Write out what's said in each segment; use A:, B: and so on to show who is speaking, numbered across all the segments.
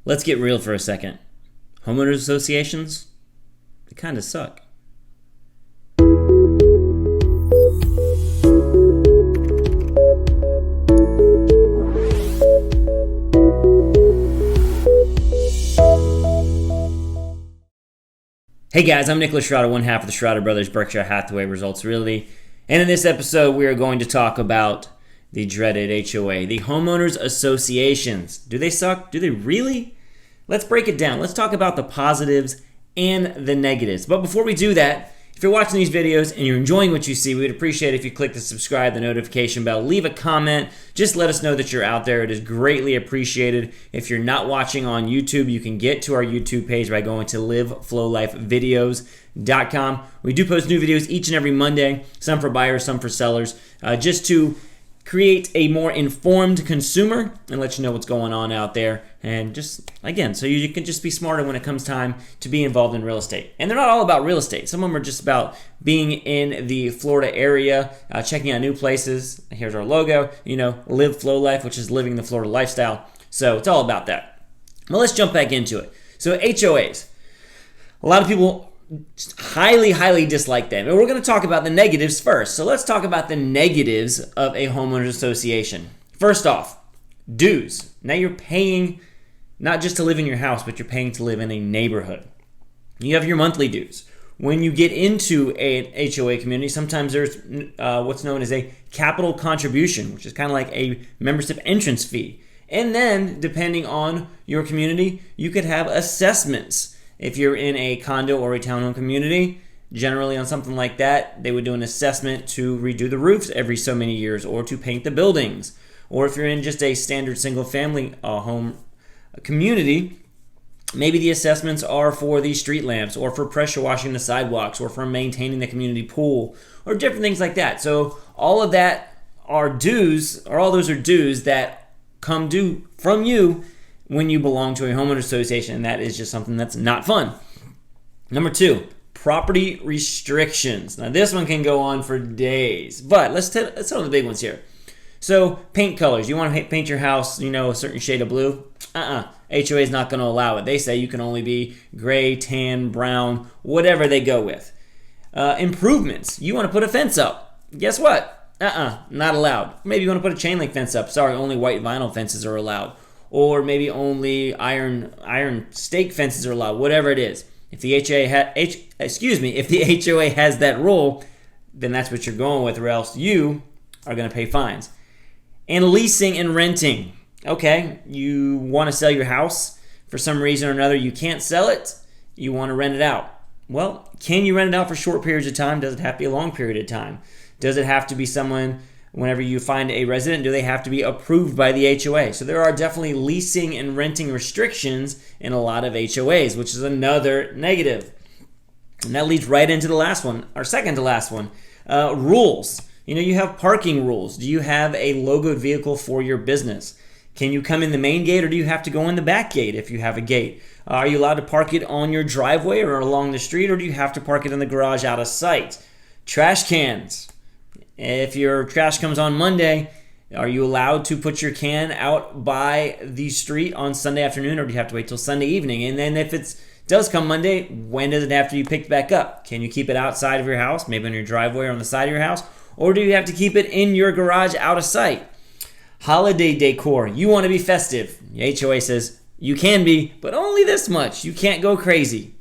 A: Let's get real for a second. Homeowners associations, they kind of suck. Hey guys, I'm Nicholas Shrouder, one half of the Shrouder Brothers, Berkshire Hathaway Results Realty. And in this episode, we are going to talk about the dreaded HOA, the homeowners associations. Do they suck? Do they really? Let's break it down. Let's talk about the positives and the negatives. But before we do that, if you're watching these videos and you're enjoying what you see, we would appreciate it if you click the subscribe, the notification bell, leave a comment. Just let us know that you're out there. It is greatly appreciated. If you're not watching on YouTube, you can get to our YouTube page by going to liveflowlifevideos.com. We do post new videos each and every Monday, some for buyers, some for sellers, just to create a more informed consumer and let you know what's going on out there. And just, again, so you can just be smarter when it comes time to be involved in real estate. And they're not all about real estate. Some of them are just about being in the Florida area, checking out new places. Here's our logo, Live Flow Life, which is living the Florida lifestyle. So it's all about that. Well, let's jump back into it. So HOAs. A lot of people highly dislike them. And we're going to talk about the negatives first. So let's talk about the negatives of a homeowners association. First off, dues. Now you're paying not just to live in your house, but you're paying to live in a neighborhood. You have your monthly dues. When you get into an HOA community, sometimes there's what's known as a capital contribution, which is kind of like a membership entrance fee. And then, depending on your community, you could have assessments. If you're in a condo or a townhome community, generally on something like that, they would do an assessment to redo the roofs every so many years or to paint the buildings. Or if you're in just a standard single-family home community, maybe the assessments are for the street lamps or for pressure washing the sidewalks or for maintaining the community pool or different things like that. So all of that are dues, or all those are dues that come due from you when you belong to a homeowner association, and that is just something that's not fun. Number 2, property restrictions. Now this one can go on for days, but let's tell the big ones here. So paint colors. You want to paint your house, a certain shade of blue? HOA is not going to allow it. They say you can only be gray, tan, brown, whatever they go with. Improvements. You want to put a fence up. Guess what? Not allowed. Maybe you want to put a chain link fence up. Sorry, only white vinyl fences are allowed. Or maybe only iron stake fences are allowed, whatever it is. If the if the HOA has that rule, then that's what you're going with, or else you are going to pay fines. And leasing and renting. Okay, you want to sell your house for some reason or another, you can't sell it, you want to rent it out. Well, can you rent it out for short periods of time? Does it have to be a long period of time? Does it have to be someone, whenever you find a resident, do they have to be approved by the HOA? So there are definitely leasing and renting restrictions in a lot of HOAs, which is another negative. And that leads right into the last one, or second to last one, rules. You have parking rules. Do you have a logoed vehicle for your business? Can you come in the main gate, or do you have to go in the back gate if you have a gate? Are you allowed to park it on your driveway or along the street, or do you have to park it in the garage out of sight? Trash cans. If your trash comes on Monday, are you allowed to put your can out by the street on Sunday afternoon, or do you have to wait till Sunday evening? And then if it does come Monday, when does it have to be picked back up? Can you keep it outside of your house, maybe on your driveway or on the side of your house? Or do you have to keep it in your garage out of sight? Holiday decor. You want to be festive. The HOA says you can be, but only this much. You can't go crazy.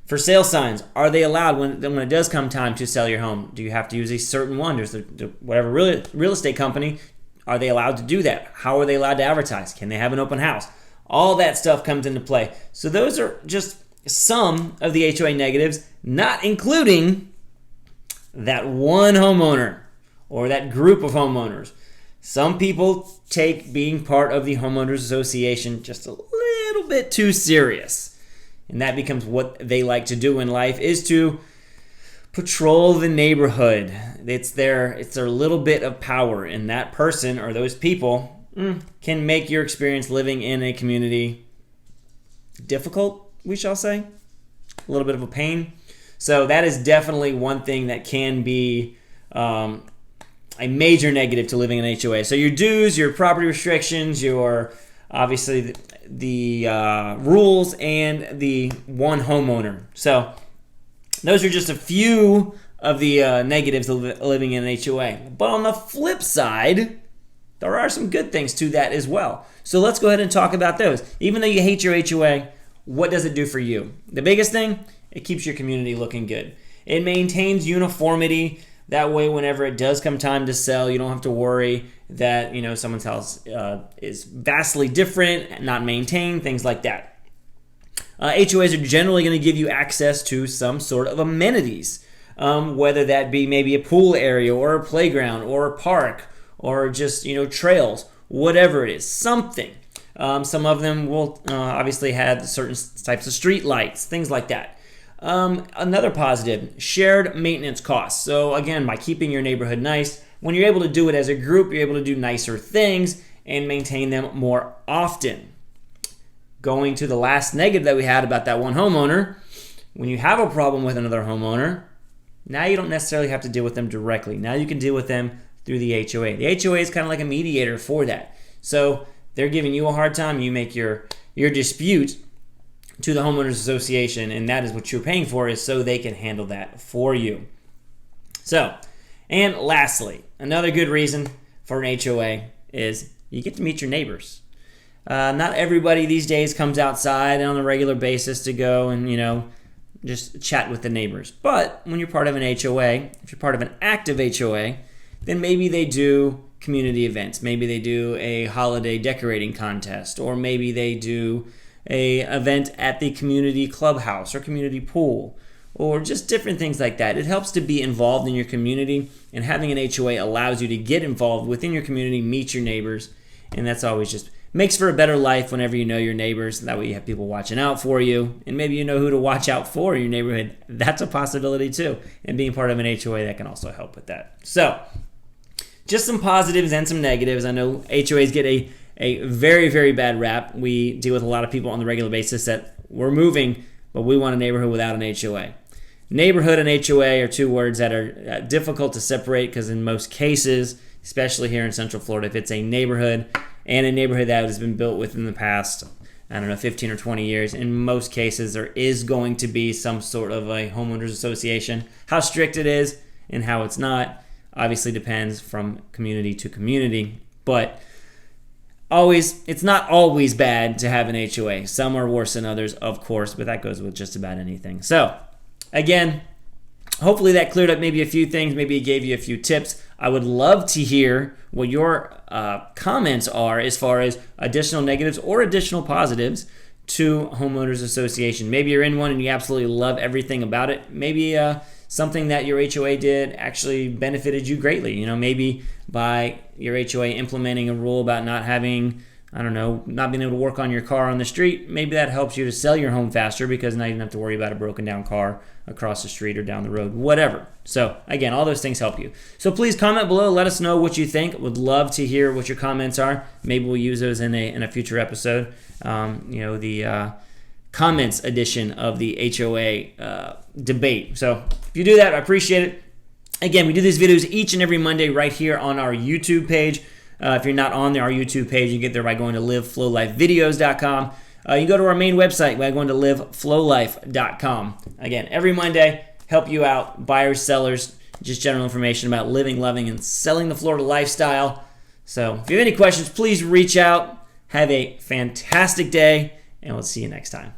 A: For sale signs, are they allowed when it does come time to sell your home? Do you have to use a certain one? Does whatever real estate company, are they allowed to do that? How are they allowed to advertise? Can they have an open house? All that stuff comes into play. So those are just some of the HOA negatives, not including that one homeowner or that group of homeowners. Some people take being part of the homeowners association just a little bit too serious. And that becomes what they like to do in life, is to patrol the neighborhood. It's their little bit of power, and that person or those people can make your experience living in a community difficult, we shall say. A little bit of a pain. So that is definitely one thing that can be a major negative to living in HOA. So your dues, your property restrictions, your obviously the rules and the one homeowner. So those are just a few of the negatives of living in an HOA. But on the flip side, there are some good things to that as well. So let's go ahead and talk about those. Even though you hate your HOA, what does it do for you? The biggest thing, it keeps your community looking good. It maintains uniformity. That way, whenever it does come time to sell, you don't have to worry that someone's house is vastly different, not maintained, things like that. HOAs are generally going to give you access to some sort of amenities, whether that be maybe a pool area or a playground or a park or just trails, whatever it is, something. Some of them will obviously have certain types of street lights, things like that. Another positive, shared maintenance costs. So again, by keeping your neighborhood nice, when you're able to do it as a group, you're able to do nicer things and maintain them more often. Going to the last negative that we had about that one homeowner, when you have a problem with another homeowner, now you don't necessarily have to deal with them directly. Now you can deal with them through the HOA. The HOA is kind of like a mediator for that. So they're giving you a hard time, you make your dispute to the homeowners association, and that is what you're paying for, is so they can handle that for you. So, and lastly, another good reason for an HOA is you get to meet your neighbors. Not everybody these days comes outside on a regular basis to go and, just chat with the neighbors. But when you're part of an HOA, if you're part of an active HOA, then maybe they do community events. Maybe they do a holiday decorating contest, or maybe they do a event at the community clubhouse or community pool, or just different things like that. It helps to be involved in your community, and having an HOA allows you to get involved within your community, meet your neighbors, and that's always just makes for a better life whenever you know your neighbors. That way you have people watching out for you, and maybe you know who to watch out for in your neighborhood. That's a possibility too, and being part of an HOA, that can also help with that. So just some positives and some negatives. I know HOAs get a very, very bad rap. We deal with a lot of people on the regular basis that we're moving, but we want a neighborhood without an HOA. Neighborhood and HOA are two words that are difficult to separate, because in most cases, especially here in Central Florida, if it's a neighborhood and a neighborhood that has been built within the past, 15 or 20 years, in most cases there is going to be some sort of a homeowners association. How strict it is and how it's not obviously depends from community to community, but it's not always bad to have an HOA. Some are worse than others, of course, but that goes with just about anything. So, again, hopefully that cleared up maybe a few things. Maybe it gave you a few tips. I would love to hear what your comments are as far as additional negatives or additional positives to homeowners association. Maybe you're in one and you absolutely love everything about it. Maybe something that your HOA did actually benefited you greatly. Maybe by your HOA implementing a rule about not having, not being able to work on your car on the street, maybe that helps you to sell your home faster, because now you don't have to worry about a broken down car across the street or down the road, whatever. So again, all those things help you. So please comment below, let us know what you think. Would love to hear what your comments are. Maybe we'll use those in a future episode. The comments edition of the HOA debate. So if you do that, I appreciate it. Again, we do these videos each and every Monday right here on our YouTube page. If you're not on our YouTube page, you get there by going to liveflowlifevideos.com. You can go to our main website by going to liveflowlife.com. Again, every Monday, help you out, buyers, sellers, just general information about living, loving, and selling the Florida lifestyle. So if you have any questions, please reach out. Have a fantastic day, and we'll see you next time.